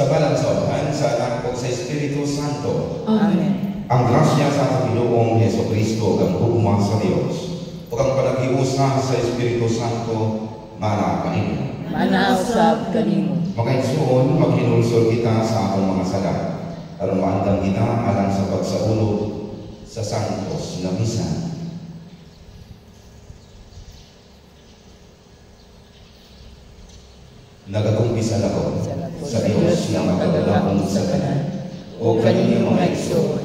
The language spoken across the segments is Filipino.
Sa ngalan sa Ama, sa Anak o sa Espiritu Santo. Amen. Ang grasya sa ating Pinoong Heso Kristo, ang tugma sa Diyos, o ang panagiusa sa Espiritu Santo, mana kanino. Manausap kanimo. Mga igsoon, maghinulsol kita sa atong mga sala, aron maandam kita alang sa pagsaulog sa Santos na Misa. Nagakumpisan ako sa Diyos na magkagagahong sa kanan, o kanino mga igsoon,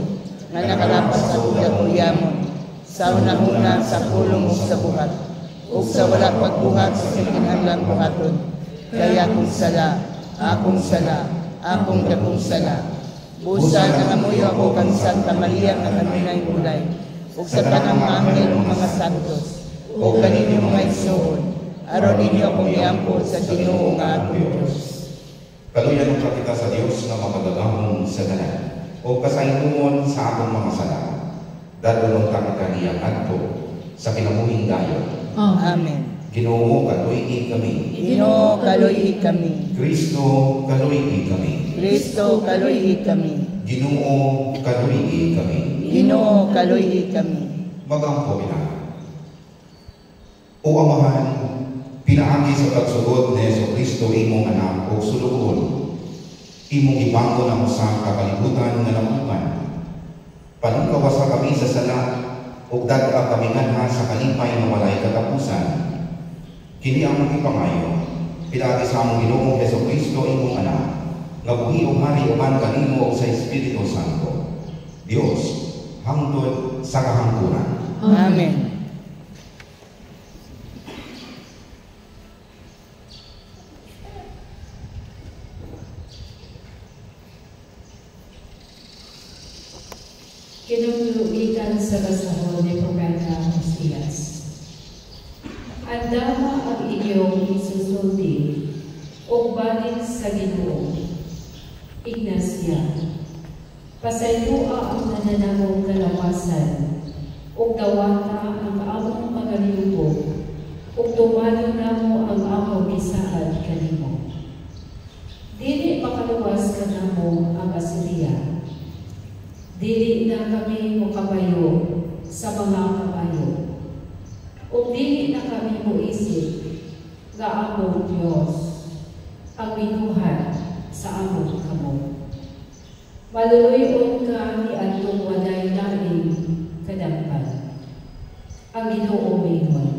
nga nakalapas sa kuyamon, sa unang-una sa pulong ug sa buhat, ug sa wala pagbuhat sa kinahanglan buhaton, kaya akong sala, akong dakong sala. Busa nangamuyo ako kang Santa Maria nga kanunay bulay, ug sa tanang mga anghel ug mga santos, ug kanino mga igsoon, aron ninyo akong iampo sa Ginoo nga atong Diyos. Kaluyan ka kita sa Diyos na makagagahong sa kanan, o kasayungon sa atong mga sala, dadulong ka kaniyang adto sa kinabuhing dayon. Amen. Ginoo, kaluy kami. Ginoo, kaluy kami. Kristo, kaluy kami. Kristo, kaluy kami. Ginoo, kaluy kami. Ginoo, kaluy kami. Magampo kita. O Amahan, pinaagi sa pagsugod ni Heso Kristo imong anak o sulugon, imong ibangon ang sa kakalibutan nga namukan. Panungkawasa kami sa sala, ug dagka kami nga sa kalipay na walay katapusan. Kini ang magipangayo, pinaagi sa among Ginoong Heso Kristo imong anak, nga buhi o hari uman kanimo sa Espiritu Santo, Dios, hangtod sa kahangturan. Amen. Kinuluikan sa kasahol ni Propeta Hosias. Andama ang inyong isusulti o balik sa Ginoo. Ignacia, pasayloa ang nananamong kalawasan o dawata ang among magalibog o tumalo namo ang among isaad kanimo. Dili makaluwas ka namo ang Assyria. Dili na kami mukabayo sa mga kabayo. O dili na kami muisip nga among Diyos ang binuhat sa among kamo. Maluluyon ka ni Antong walay naing kadampan. Ang Ginoo mingon.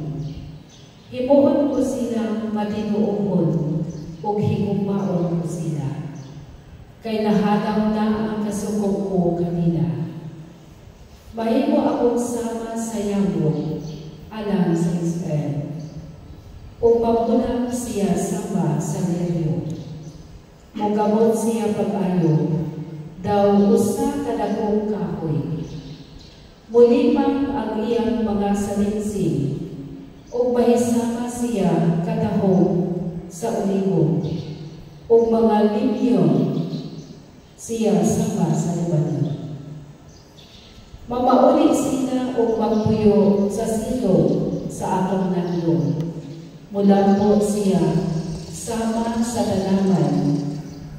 Himuon ko silang matinuohon o higumaon ko sila. Kay nahadaw na ang kasukong ko kanila. Mahimo akong sama sa yambong alang sa Israel. O pamulang siya sama sa neryo. O gamot siya pag-ayo, daw usa kadakong kahoy. Mulimang ang iyang mga salinsing, o mahisama siya katahong sa ulibo. O mga libyon, siya sama sa Lebanon. Mamauli sila o magpuyo sa silong sa atong nandong. Mula po siya sama sa lalaman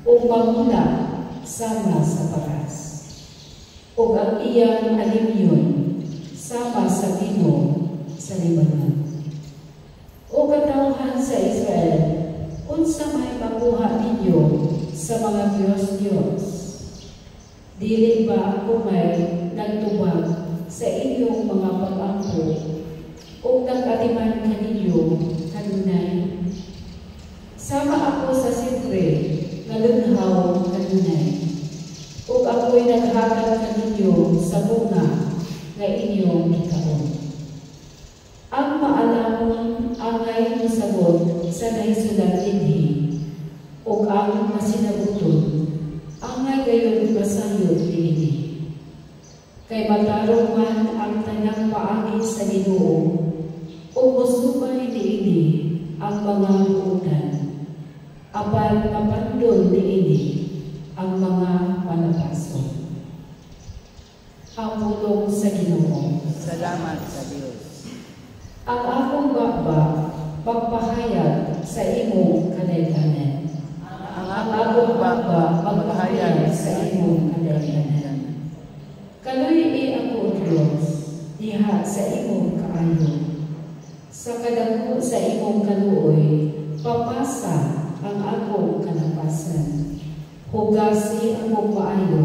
o mamula sama sa paras. O ang iyang alimyon sama sa bino sa Lebanon. O katauhan sa Israel, unsa may makuha ninyo sa mga Diyos-Diyos. Dili ba ako may nagtubag sa inyong mga pag-ampo o nag-atiman kaninyo kanunay? Sama ako sa siyempre na lunhaw kanunay o ako'y naghagal kaninyo sa bunga na inyong ikaon. Ang maalamon angay musabot sa naisulat dinhi o ang masinabuton, angay gayon masayod diini. Kay matarong man ang tanang paagi sa Ginoo, o musubay diini ang mga buutan, apan mapandol diini ang mga panabaso. Ang pulong sa Ginoo. Salamat sa baba maghayag sa imong kadayhanan. Kaloy ako, Diyos, diha sa imong kaayo. Sa kadako sa imong kaluoy, papasa ang akong kalapasan. Hugasi akong maayo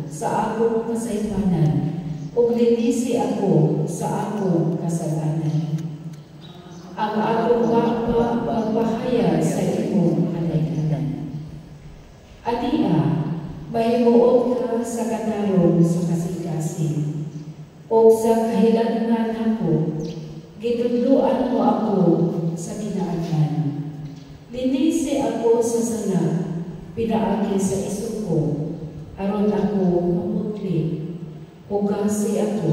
sa akong kasaypanan, ug linisi ako sa akong kasalanan. Ang akong baba magpahayag sa imong kadayhanan. Adia, mahimuot ka sa katarong sa kasing-kasing, o sa kahilangan ako, gitudluan mo ako sa kinaanan. Linisi ako sa sala, pinaagi sa isuko, aron ako mamutli. Hugasi ako,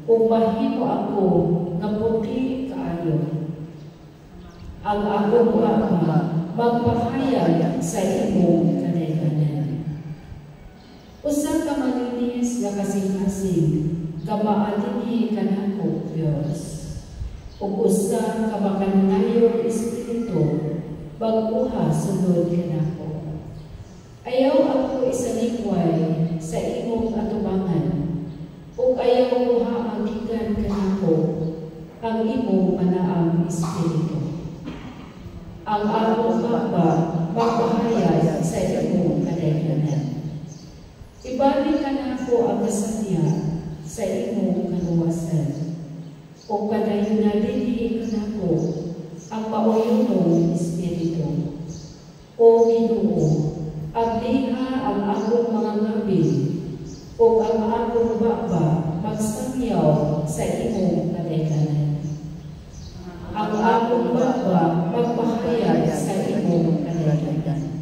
o mahimo ako nga puti kaayo. Ang akong baba magpahayag sa imong kadayhanan. Usa ka malinis nga kasing-kasing, kamaalinhi kanako, Diyos. Ug usa ka makanayong espiritu, baguha sunod kanako. Ayaw ako isalikway sa imong atubangan, ug ayaw kuha ang gikan kanako ang imong panaang espiritu. Ang akong baba magpahayag sa imong kadayhanan. Ibalik ka na ako ang kasanya sa imong kaluwasan. O padayon na dinhi ka na ako ang mauyunong espiritu. O Ginoo, agliha ang akong mga ngabin, o ang akong baba magsangyaw sa imong kadayhanan. Ang akong baba magpahayag sa imong kadayhanan.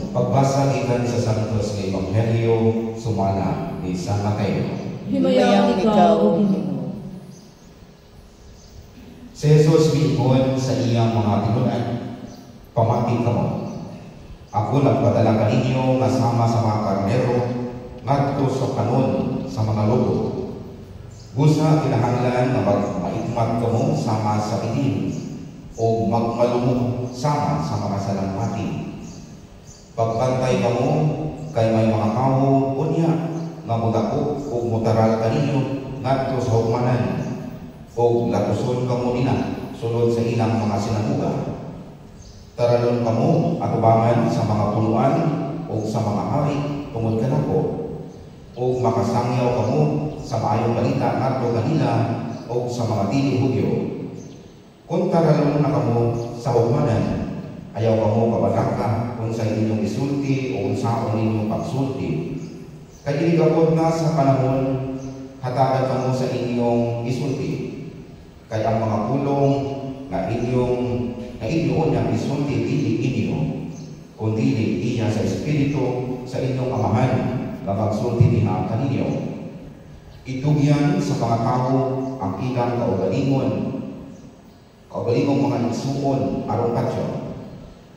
Pagbasa gikan sa Santos nga Ebanghelyo sumala ni San Mateo. Himayang ikaw, O Ginoo. Si Jesus miingon sa iyang mga tinunan, pamati kamo. Ako nagpadala kaninyo nga sama sa mga karnero ngadto sa kanon sa mga lobo. Gusa kinahanglan nga maitmat kamo sama sa itim o magmalumog sama sa mga salampati. Pagbantay kamo kay may mga tao unya nga mudako ug mutaral kaninyo ngadto sa hukmanan ug latuson kamo nina sulod sa ilang mga sinagoga. Taralon kamo atubangan sa mga punuan ug sa mga hari tungod kanako ug makasangyaw kamo sa maayong balita ngadto kanila ug sa mga dili Hudyo. Kung taralon na kamo sa hukmanan, ayaw kamo kabalaka kung sa inyong isulti o unsaon inyong pagsulti. Kaya iligabot na sa panahon, hatagan kamo sa inyong isulti. Kaya ang mga pulong na inyoon ang isulti dili inyo, kung dili iya sa Espiritu sa inyong amahan na magsulti niya kaninyo. Itugyan sa mga tao ang ilang kaugalingon mga igsuon aron katyo,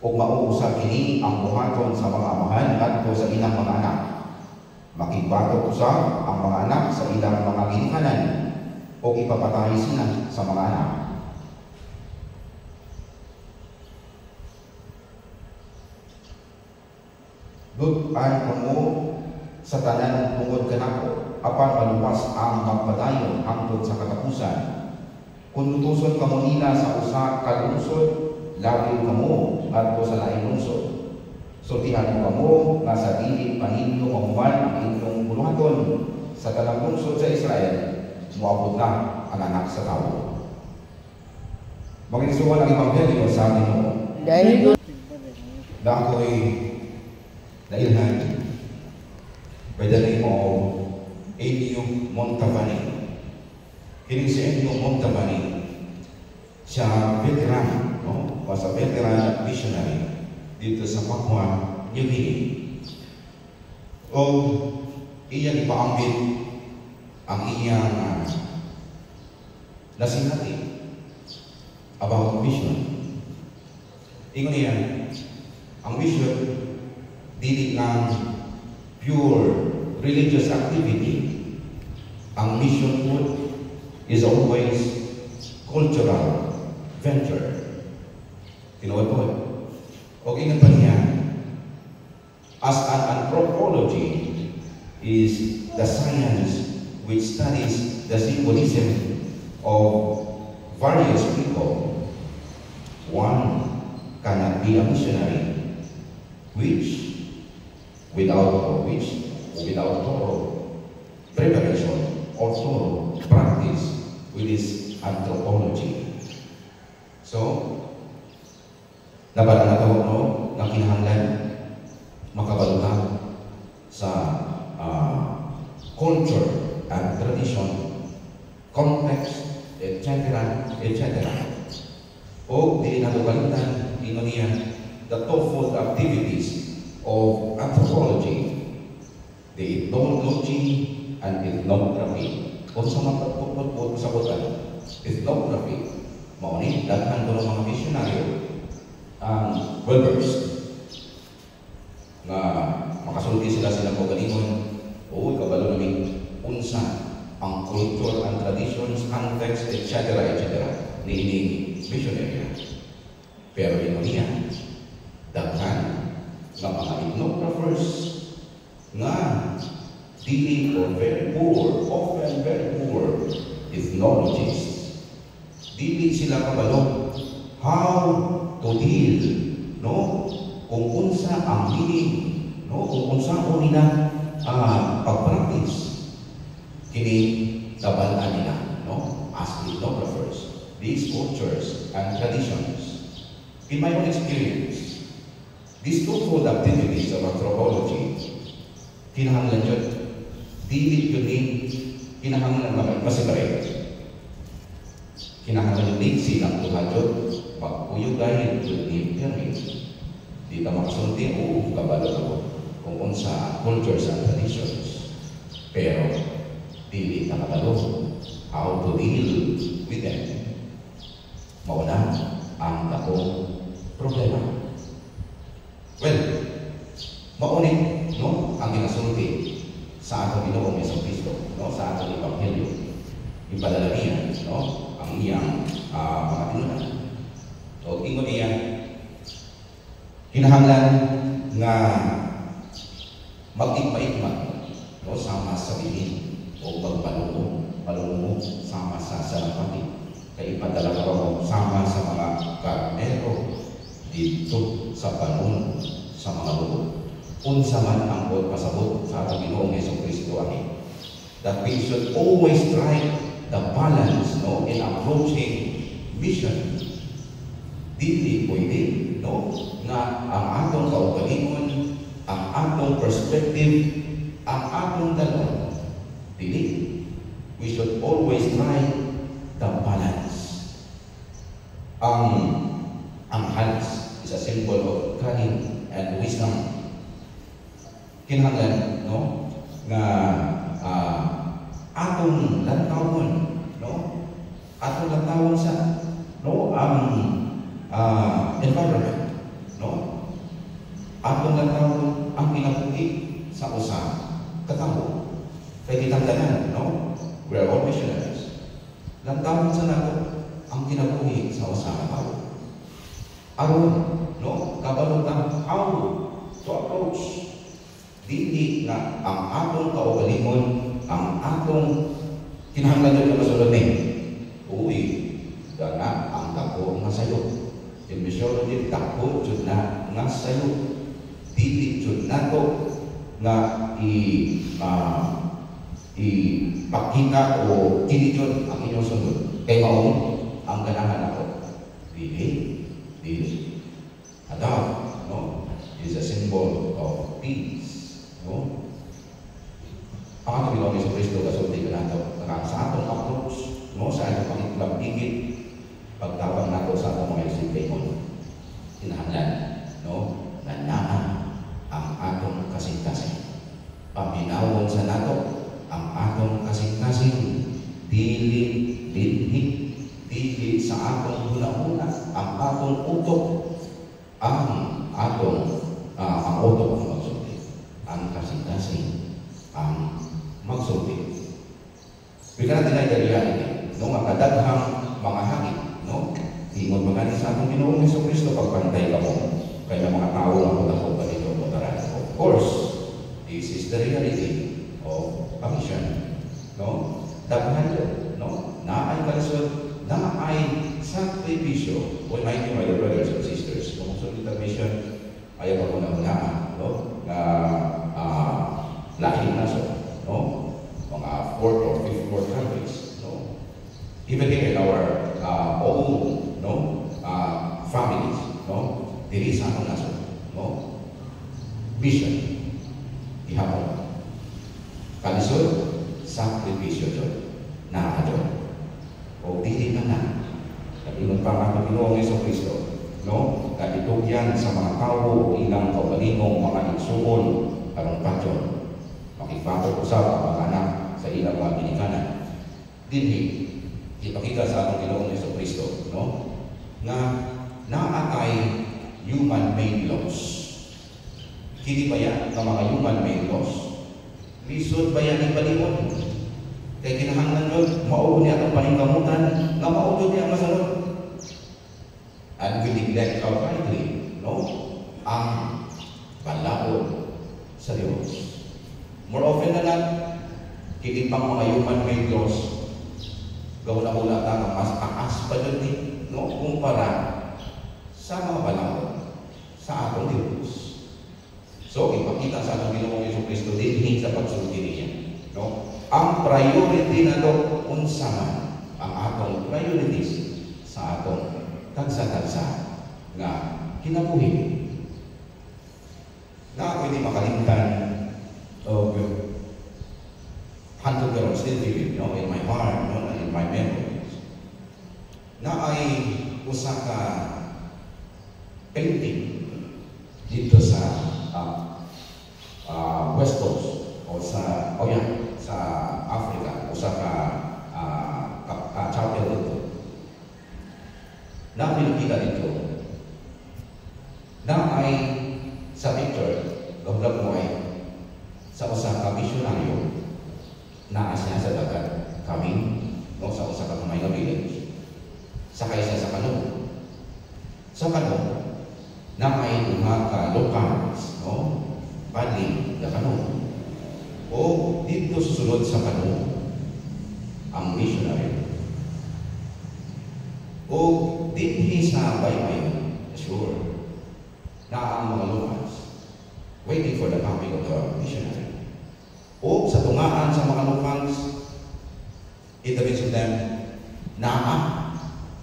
ug mauusab kini ang buhaton sa mga amahan ngadto sa ilang mga anak. Makigbatok usab ang mga anak sa ilang mga ginikanan ug ipapatay sila sa mga anak. Dut-an kamo sa tanan tungod kanako, apan maluwas ang magpadayon hangtod sa katapusan. Kung lutuson kamo nila sa usa ka lungsod, labi kamo ngadto sa laing lungsod. Sultihan mo kamo nga sa dili pa ninyo mahuman ang inyong buluhaton sa tanang lungsod sa Israel, muabot na ang anak sa tao. Magigsuon ang Ebanghelyo sa Ginoo. Dahil Dakoy dailhan by the name of Ennio Montavani. Kini si Ennio Montavani, siya veteran, no? Was a veteran missionary dito sa Papua New Guinea. O iyang ipaambit ang iyang nasinati about mission. Ingon niya, ang mission dili lang pure religious activity. Ang missionhood is always cultural venture. Tinuod po. O ingat pa niya, as an anthropology is the science which studies the symbolism of various people, one cannot be a missionary without thorough preparation or thorough practice with this anthropology. So, dapat na ito, no, na kinahanglan makabalutang sa culture and tradition, context, etc., etc. O di natupalitan, ingon niya, the twofold activities of anthropology, the ethnology and ethnography. Kung sa magpapupot sa butan, ethnography, mauni, daghan ko ng mga misyonaryo ang well-versed nga makasulti sila po ganingon, o kabalo namin unsa ang culture and traditions, context, etc., etc. ni missionary. Pero yun niya, daghan nga mga ethnographers nga dili or very poor, often very poor ethnologists. Dili sila kabalo how to deal, no, kung unsa ang meaning, no, kung unsa o nila pag-practice kini tabanan nila, no, as ethnographers, these cultures and traditions. In my own experience, these twofold activities of anthropology, kinahanglan yun, dili yun kinahanglan ma-separate. Kinahanglan yun silang tuhadyon, magpuyugayin yun permit. Di ka makasunti, kabalo ako kung unsa cultures and traditions. Pero, dili ka kabalo how to deal with them. Mauna ang takong problema. Well, maunit, no, ang ginasulti sa atong Ginoong Jesucristo, no, sa atong Ebanghelyo. Ipadala niya, no, ang iyang mga tinunan. O ingon niya, kinahanglan nga mag-igma-igma, no, sama sa bilin o magpalungo sama sa salapati. Kaya ipadala ko sama sa mga karnero dito sa panun sa mga lubog. Unsa man ang pasabot sa atong Ginoong Jesucristo ani, that we should always strike the balance, no, in approaching mission. Dili pwede, no, nga ang atong kaugalingon, ang atong perspective, ang atong dalaw. Dili. We should always try the balance. Ang halas is a symbol of cunning and wisdom. Kinahanglan, no, nga atong lantawon, no, atong lantawon sa, no, ang environment, no, atong lantawon ang kinabuhi sa usa katawo. Kaya kitangganan, no, we are all missionaries. Lantawon sa nato ang kinabuhi sa usa katawo. Aron, no, kabalutang how to approach. Dili na ang atong kaugalingon, ang atong kinahanglan yung masulod ni. Uy, gana ang tako nga sayo. Yung misyology, tako jud na nga sayo. Dili jud nato nga ipakita o kinijod ang inyong sunod. Kay maong ang ganahan ako. Dili. Love, no, is a symbol of peace, no? ang atong Ginoong Jesucristo kasulti ka nato sa atong approach, no, sa atong pakikipagbigit pagtabang nato sa atong mga isipon. Kinahanglan, no, na naa ang atong kasing-kasing. Paminawon sa nato ang atong kasing-kasing, dili sa atong huna-huna, ang atong utok, ang utok ang magsulti, ang kasing-kasing ang magsulti. We cannot deny the reality, no, ang kadaghang mga hangin, no, ingon magaling sa atong Ginoong Jesucristo pagpantay ka mo, kaya mga tao ang pagkakot pa dito motaran. Of course, this is the reality of a mission, no, daghan yun, no, na ay kalisod, na ay sakripisyo. Well, my dear brothers and sisters, kung sa mission, ayaw pa muna-muna, no, na lahing naso, no, mga 4th or 5th world countries, no, even here in our own, no, families, no, diri sa atong naso, no, mission, ihapon, kalisod, sakripisyo dyan, na dyan, o dili na na, kalingon pa ang Panginoong Jesucristo, no, katitugyan sa mga tao, ilang kaugalingong mga igsuon, karong patyon, makipatog usap ang mga anak sa ilang mga ginikanan. Dinhi, ipakita sa atong Ginoong Jesucristo, no, na naatay human-made laws. Kini ba yan ng mga human-made laws? Lisod ba yan ang palimon? Kaya kinahanglan yun, mauod niya ang paningkamutan, na mauod niya ang masalod. And we neglect outrightly, no, ang balaod sa Diyos. More often na lang, kikipang mga human-made laws, gawin-ula ta mas taas pa dyan din, no, kumpara sa mga balaod sa atong Diyos. So, ipakita sa atong Ginoong Jesucristo din sa pagsulti niya, no? Ang priority na ito, unsa man ang atong priorities sa atong tagsa-tagsa nga kinabuhi. Na ako hindi makalimtan of Hunter Girl still vivid, no, in my heart, no, in my memories. Na ay usa ka painting dito sa West Coast o sa sa Africa, usa ka chapel dito. Na pinakita dito na ay sa picture gawlag mo ay sa usa ka misyonaryo na asya sa dagat kami, no, sa usa ka mga village sakay siya sa kano na ay mga ka locals, no, paddling na kano o dito susunod sa kano ang missionary o dinhi sa baybay, sure, na ang mga locals waiting for the coming of the missionary. O sa tungaan sa mga locals, it means to them na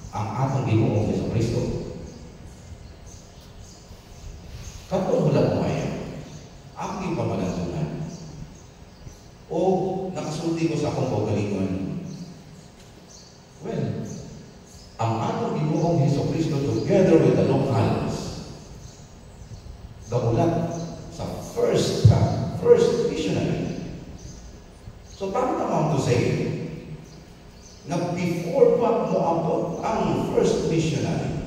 ang atong Ginoong Jesucristo. Kapag wala mo ay, aking pamalantunan. O nakasulti ko sa akong kaugalingon. Well, ang atong Ginoong Jesucristo together with the locals, gamulat sa first missionary. So tama to say na before pa mo abot ang first missionary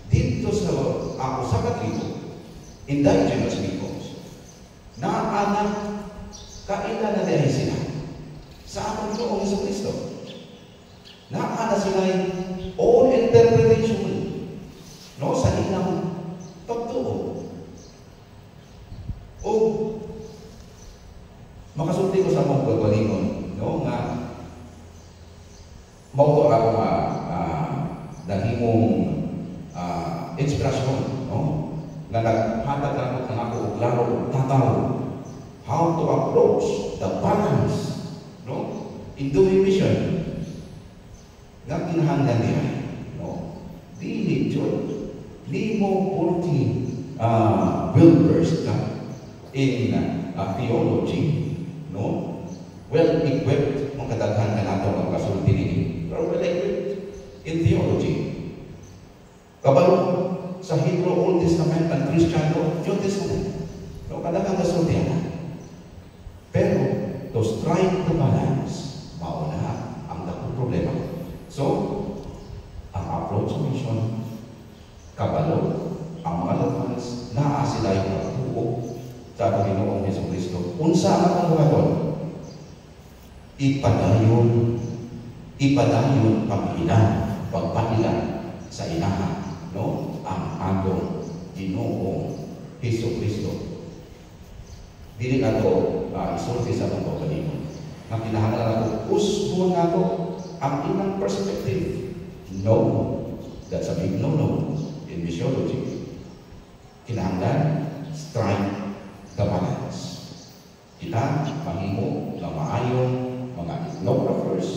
dito sa sa tribo, indigenous peoples, na anak kailan na dahil sila sa atong Ginoong Jesucristo. Naana sila own interpretation, no, sa ilang pagtuo. O makasulti ko sa akong gagalingon, no, nga mauto ako dahimong inspirasyon, no, nga naghatag ako ng ako laro tataw how to approach the balance, no, in doing mission nga kinahanglan niya, no, dili jud limo 40 builders ka in theology, no, well-equipped, makadaghan ka nato ang kasulti nini. Pero well-equipped in theology. Kabalo sa Hebrew Old Testament and Christian New Testament. So, kadaghan kasulti na. Pero, to strike the balance, mauna ang dakong problema. So, ang approach sa mission, kabalo, ang mga locals, naa sila yung pagtuo sa Panginoong Jesucristo. Unsa ang buhaton? Ipadayon pag-ilan, pagpailan sa inahan, no? Ang atong Ginoong Jesucristo. Dili nato isulti sa itong pagkalimon. Ang kinahanglan nato, usbon nato ang ilang perspective. No, that's a big no-no in missiology. Kinahanglan, strike the balance. Kita mahimo na maayong mga ethnographers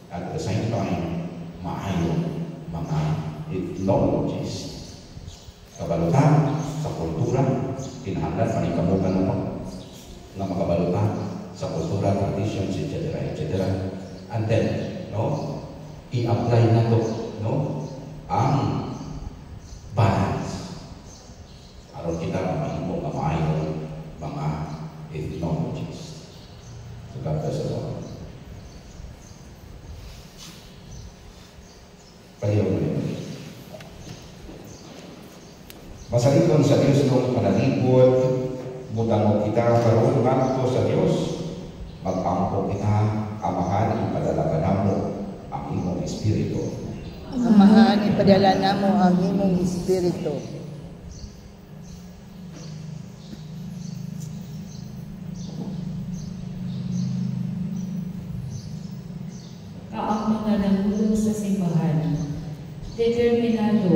at the same time maayong mga ethnologists. Kabalutan sa kultura, kinahanglan panikamutan naman na makabalutan sa kultura, traditions, etc. And then, no, i-apply na to, no, ang balance. Aron kita mahimo nga maayo mga ethnologists. So, God bless us all. Paliw mo rin. Masaliton sa Diyos nung panalipod, butang mo kita karoon ngadto sa Diyos, mag-ampo kita, amahan, ipadala ka namo ang imong espiritu. Amahan, ipadala namo ang imong espiritu. Ang mga nangulong sa simbahan, determinado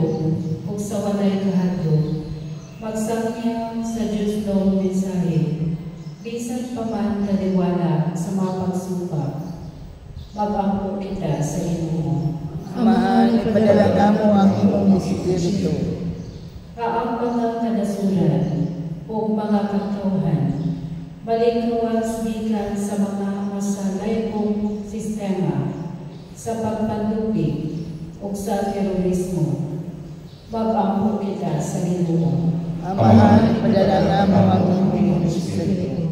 kung sa walay kahadlok, magsangyaw sa Diyos noong mensahe, bisan pa man kaliwala sa mga pagsubak, mag-ampo kita sa Ginoo. Amahan, ipadala namo ang imong espiritu. Kaang mga kadasulan o mga katauhan, balingkawas gikan sa mga masalaykong sistema sa pagpanlupig o sa terorismo, mag-ampo kita sa Ginoo. Amahan, ipadala namo ang imong espiritu.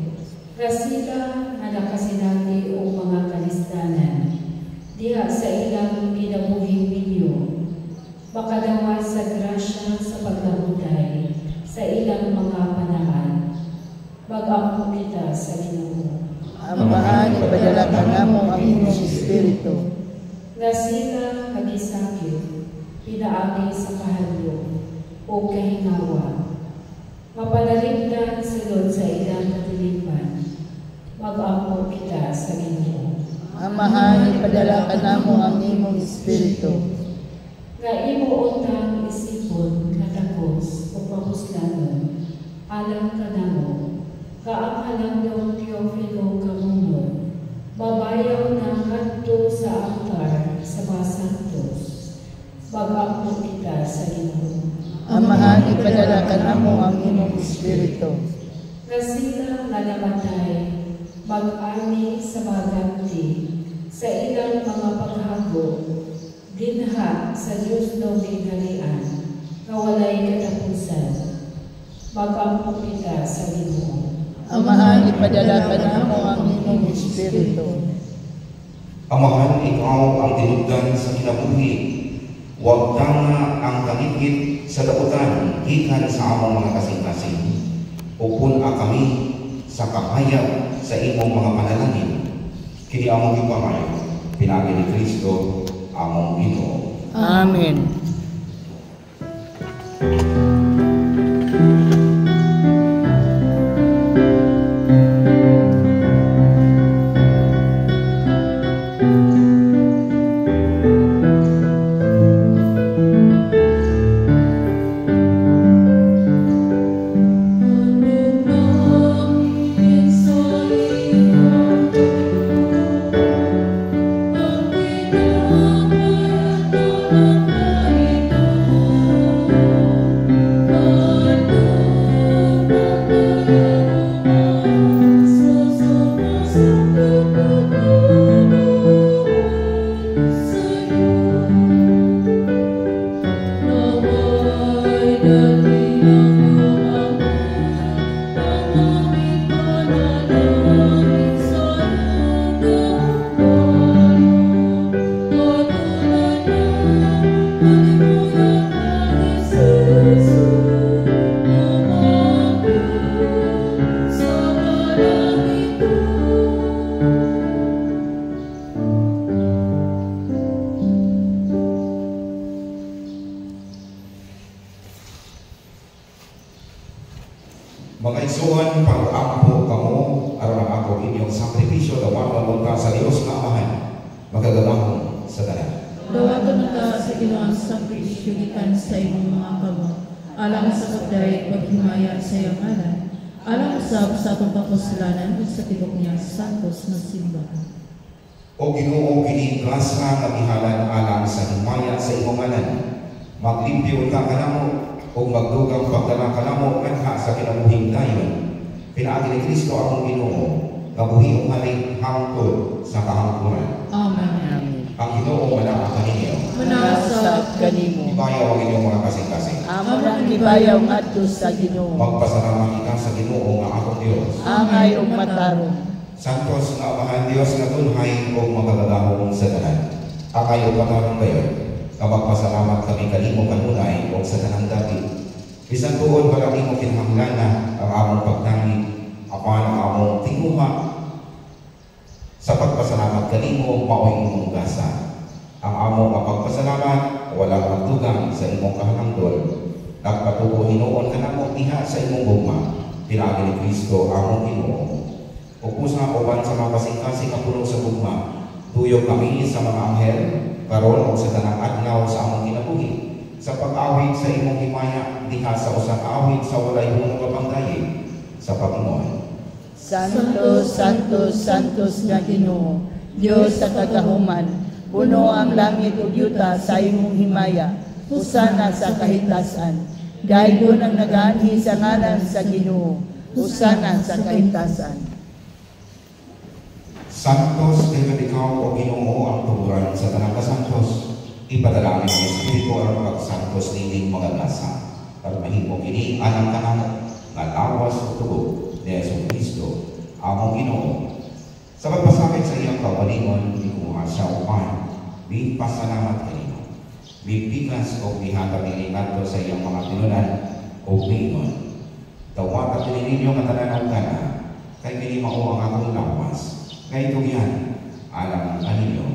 Kasila nga nakasinati o mga kalistanan, diha sa ilang kinabuhing ninyo, makadawat sa grasya sa paglabutay sa ilang mga panahal, mag-ampo kita sa Ginoo. Amahan, ipadala namo ang imong espiritu. Nasila kagisakit, pinaagi sa kahadlok o kahinawa, mapanaligdan silod sa ilang katilipan, mag-ampo kita sa Ginoo. Amahan, ipadala namo ang imong espiritu. Nga imo untang isipon, katakos o papuslanon, alang kanamo, kaanghalang daw Teofilo kamunod, babayaw na kanto sa altar sa mga santos, mag-ampo kita sa Ginoo. Amahan, ipadala namo ang imong espiritu. Nga sila nga namatay, mag-ani sa mga ganti, sa ilang mga paghago, dinha sa Diyos ng Bigalian, kawalay katapusan, mag-ampo kita sa Ginoo. Amahan, ipadala namo ang imong espiritu. Amahan, ikaw ang tinugdan sa kinabuhi. Huwag tanga ang kamikit sa daotan, gikan sa among mga kasing-kasing. Upun kami sa kahayag sa imong mga panalangin. Kini among ipamay, pinagi ni Kristo, among Ginoo. Amen. sakripisyo dawaton ka sa Dios nga Amahan magagalangong sa tanan. Dawaton ka sa Ginoong sakripisyo gikan sa imong mga kamot alang sa pagdayeg paghimaya sa iyang ngalan alang sa atong kapusalanan ug sa tibok niyang santos nga simbahan. O Ginoo kini grasya nga gihalan alang sa himaya sa imong ngalan maglimpyo ka kanamo ug magdugang pagdala kanamo ngadto sa kinabuhing dayon. Pinaagi ni Kristo akong Ginoo kabuhi ug halik hangtod sa kahangturan. Amen. Ang Ginoo manaa kaninyo. Manasab kanimo. Ibayaw ang inyong mga kasing-kasing. Amo nang gibayaw ngadto sa Ginoo. Magpasalamat ika sa Ginoo nga akong Dios. Angay ug matarong. Santos nga Amahan Dios nga tunhay ug magagalangong sa tanan. Akay ug matarong kayo. Magpasalamat kami kanimo kanunay ug sa tanang dati. Bisan tuod wala nimo kinahanglan ang among pagtangi apan ang among tinguha sa pagpasalamat kanimo mao'y imong gasa. Ang among pagpasalamat walang magdugang sa imong kahalangdol. Nagpatubo hinuon kanamo diha sa imong gugma. Pinaagi ni Kristo among Ginoo. Ug usa uban sa mga kasing-kasing nga puno sa gugma, tuyo kami sa mga anghel karon ug sa tanang adlaw sa among kinabuhi sa pag-awit sa imong himaya diha sa usa ka awit sa walay hunong kapangdayeg sa Panginoon. Santos, Santos, Santos nga Ginoo, Dios sa kagahuman, puno ang langit ug yuta sa imong himaya, husana sa kahitasan. Gaygon ang nagaanhi sa ngalan sa Ginoo, husana sa kahitasan. Santos kay ikaw o Ginoo ang tuguran sa tanang kasantos. Ipadala ang Espiritu aron pagsantos nining mga gasa. Para mahimo kini anang kanamo nga lawas ug tubo ni Hesus Kristo among Ginoo. Sa pagpasakit sa iyang kaugalingon, ikuha siya upan. Pasalamat kanino. Bibigas o bihatag ni ngadto sa iyang mga tinunan o mingon. Dawat at ninyo nga tanan ka na, kay kini mao ang akong lawas. Kay yan, alam kaninyo.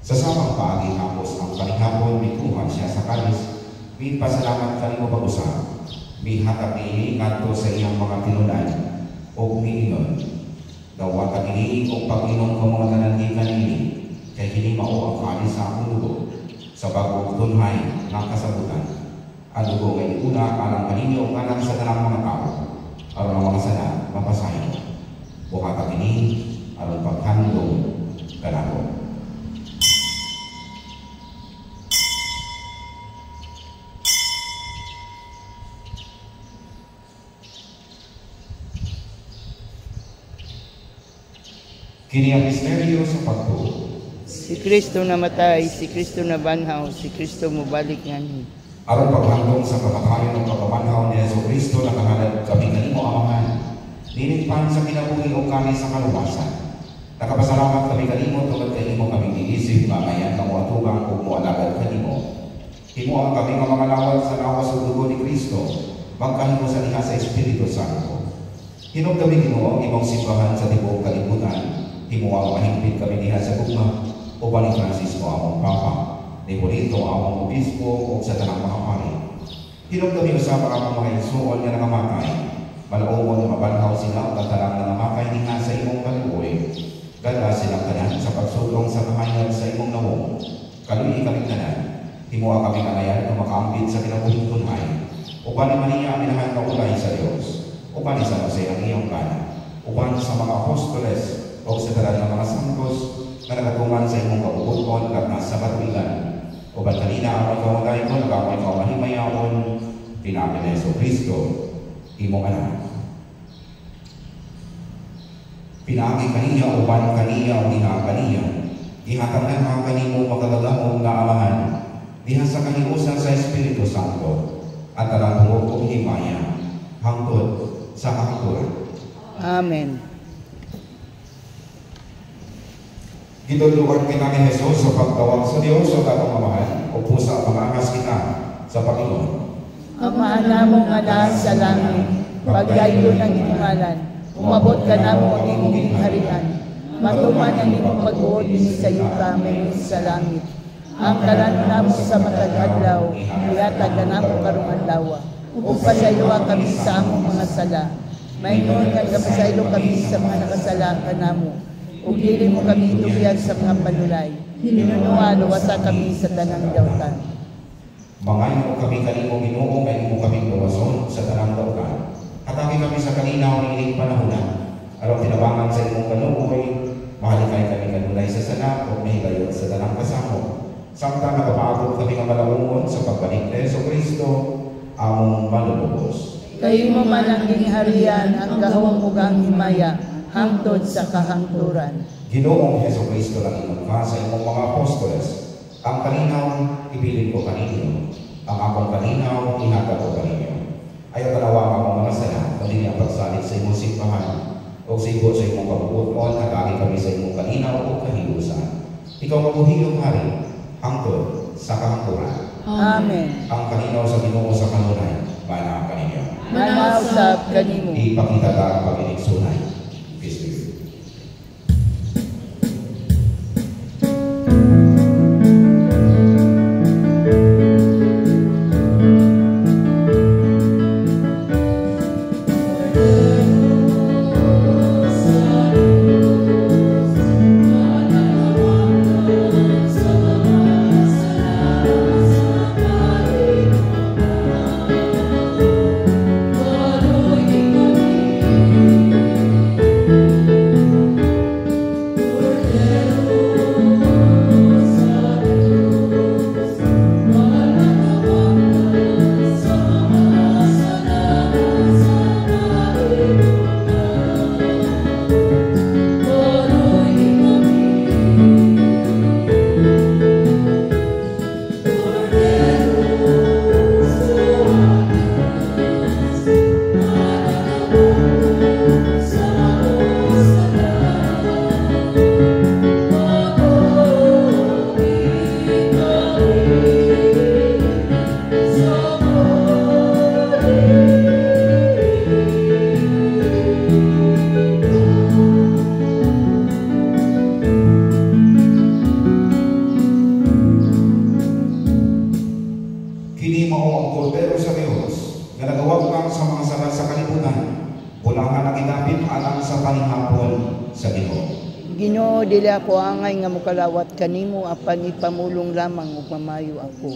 Sa samang paagi hapos ang kalihapon, mikuha siya sa kalis, may pasalamat kanimo pag-usap, may hatag ini ngadto sa iyang mga tinunan, o mingon. Dawat ini kung pag-inom ko mga nanandikan ini, kay hindi mao ang kalis sa akong dugo, sa bagong tunhay ng kasabutan. Ang dugo ay una alang kaninyo ang anak sa tanang mga tao, aron ang mga sana mapasayo. Buhatag ini, aron paghandong kanako. Kini ang misteryo sa pagtuo. Si Kristo namatay, si Kristo nabanhaw, si Kristo mubalik nganhi. Aron paghandong sa kamatayon ng pagkabanhaw ni Hesus Kristo na kahalad kami kanimo Amahan. Ninigpan sa kinabuhi o kami sa kaluwasan. Nakapasalamat kami kanimo tungod kay imo kami giisip mamayan kamo atugang ug moalagad kanimo. Himo ang kami nga mga lawat sa lawas ug dugo ni Kristo. Magkahimo sa diha sa Espiritu Santo. Hinog kami Ginoo ang imong simbahan sa tibuok kalibutan. Himo ang mahimpit kami diha sa gugma o ni Francisco among Papa, ni Polito among Obispo o sa tanang mga pari. Hinog kami usab ang mga igsoon nga nakamatay. Malaumon mabanhaw sila ang tanang nangamakay diha sa imong kaluoy. Gala silang tanan sa pagsulong sa kahayag sa imong nawong. Kaluyi kami tanan. Himo ang kami kanayan na makaambit sa kinabuhing tunhay. Uban ni Maria minahan na ulay sa Dios. Uban ni San Jose ang iyong kana. Uban sa mga apostoles o sa tanan ng mga santos na nagatungan sa imong kabubuton at nasa katuigan. O ba't kanina ang ikaw ko, nagawa ikaw mahimayaon, tinabi na Hesus Kristo, imong anak. Pinagi kaniya o ban kaniya o diha kaniya, ihatag na mga kanimo magkagagamong nga Amahan, diha sa kaniusan sa Espiritu Santo, at alang tungod kong himaya, hangtod sa kahangturan. Amen. Gituluan kita ni Hesus sa pagtawag sa Dios sa atong Amahan o pusa pangangas kita sa Panginoon. Amahan namong nga sa langit, pagyayo ng inyong ngalan, umabot ka namo ang imong harian. Matuman ang imong pagbuod din sa yuta may sa langit. Ang kalan namo sa matag adlaw, ihatag na namo karong adlaw. Ug pasayloa kami sa among mga sala. Maingon nga kapasaylo kami sa mga nakasala kanamo. Ug dili mo kami itugyan sa mga panulay. Hinunuan wasa kami sa tanang dawtan. Mangayo mo kami kanimo Ginoo nga imo kami gawason sa tanang dawtan. Atake kami sa kalinaw ng ining panahonan. Aron tinabangan sa imong kanuoy, mahalikay kami kanulay sa sana o mahigayon sa tanang kasamo. Samtang nakapaabot kami ng malawungon sa pagbalik ni Jesucristo, among malulubos. Kayo mo man ang gingharian, ang gahong ug ang himaya, hangtod sa kahangturan. Ginoong Jesucristo lang inungka sa imong mga apostoles. Ang kalinaw, ibilin ko kaninyo. Ang akong kalinaw, ihatag ko kaninyo. Ayaw tanawa ka mga sala, kundi ang pagsalit sa imong simbahan, o sigot sa imong kabubuton, nagagi kami sa imong kalinaw o kahilusan. Ikaw mabuhilong hari, hangtod sa kahangturan. Amen. Ang kalinaw sa Ginoo sa kanunay, bana kaninyo. Manausap kanimo. Ipakita ka ang pag-inig sunay. Peace be with you. Kini mao ang kordero sa Dios nga nagawag kang sa mga sala sa kalibutan. Bulahan ang gidapit alang sa panghapon sa Ginoo. Ginoo, dili ako angay nga mokalawat kanimo apan ipamulong lamang ug mamayo ako.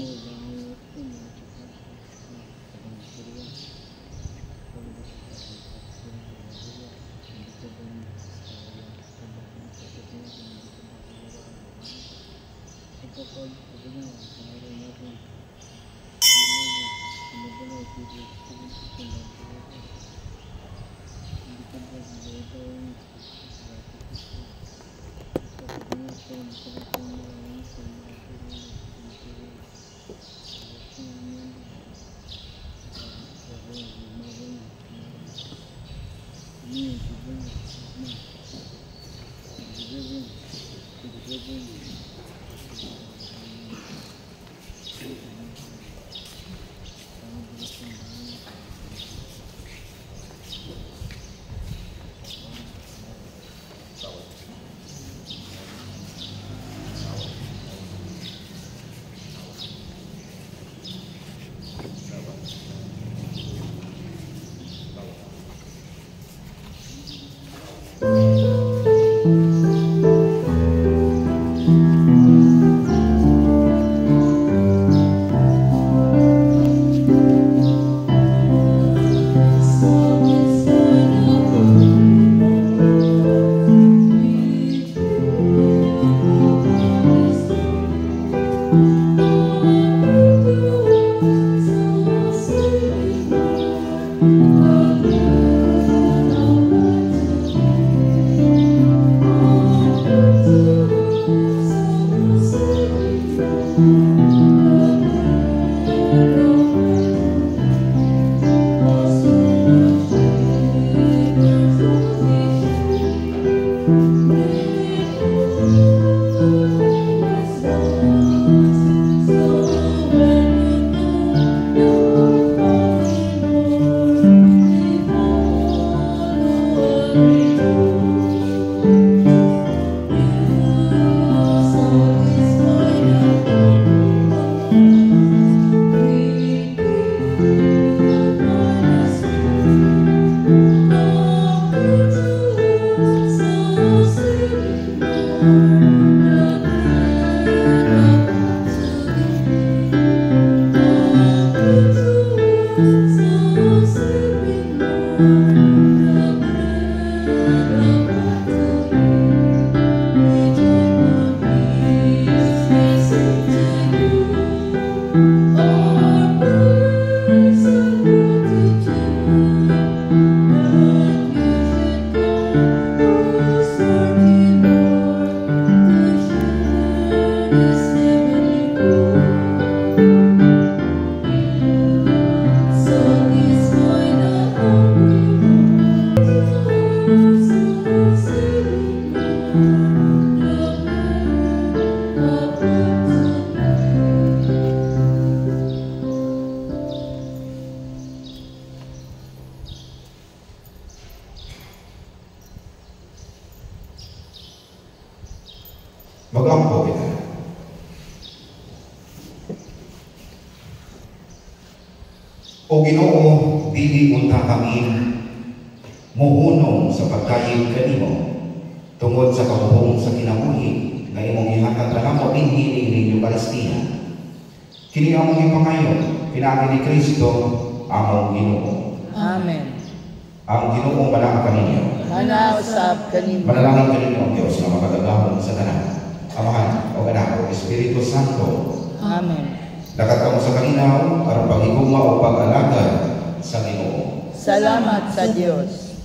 Mag-ampo kita. O Ginoo, dili unta kami muhunong sa pagkayod kanimo tungod sa kabuhong sa kinabuhi na imong ihatag na namo dinhi ning Eucharistia. Kini among ipangayo pinaagi ni Kristo among Ginoo. Amen. Ang Ginoong manang kaninyo. Manausap kanimo. Manalangin kaninyo ang Diyos na makatagahon sa tanan. Amahan o Anak o Espiritu Santo. Amen. Dakat kamo sa kalinaw aron paghigugma o pag-alagad sa Ginoo. Salamat sa Diyos.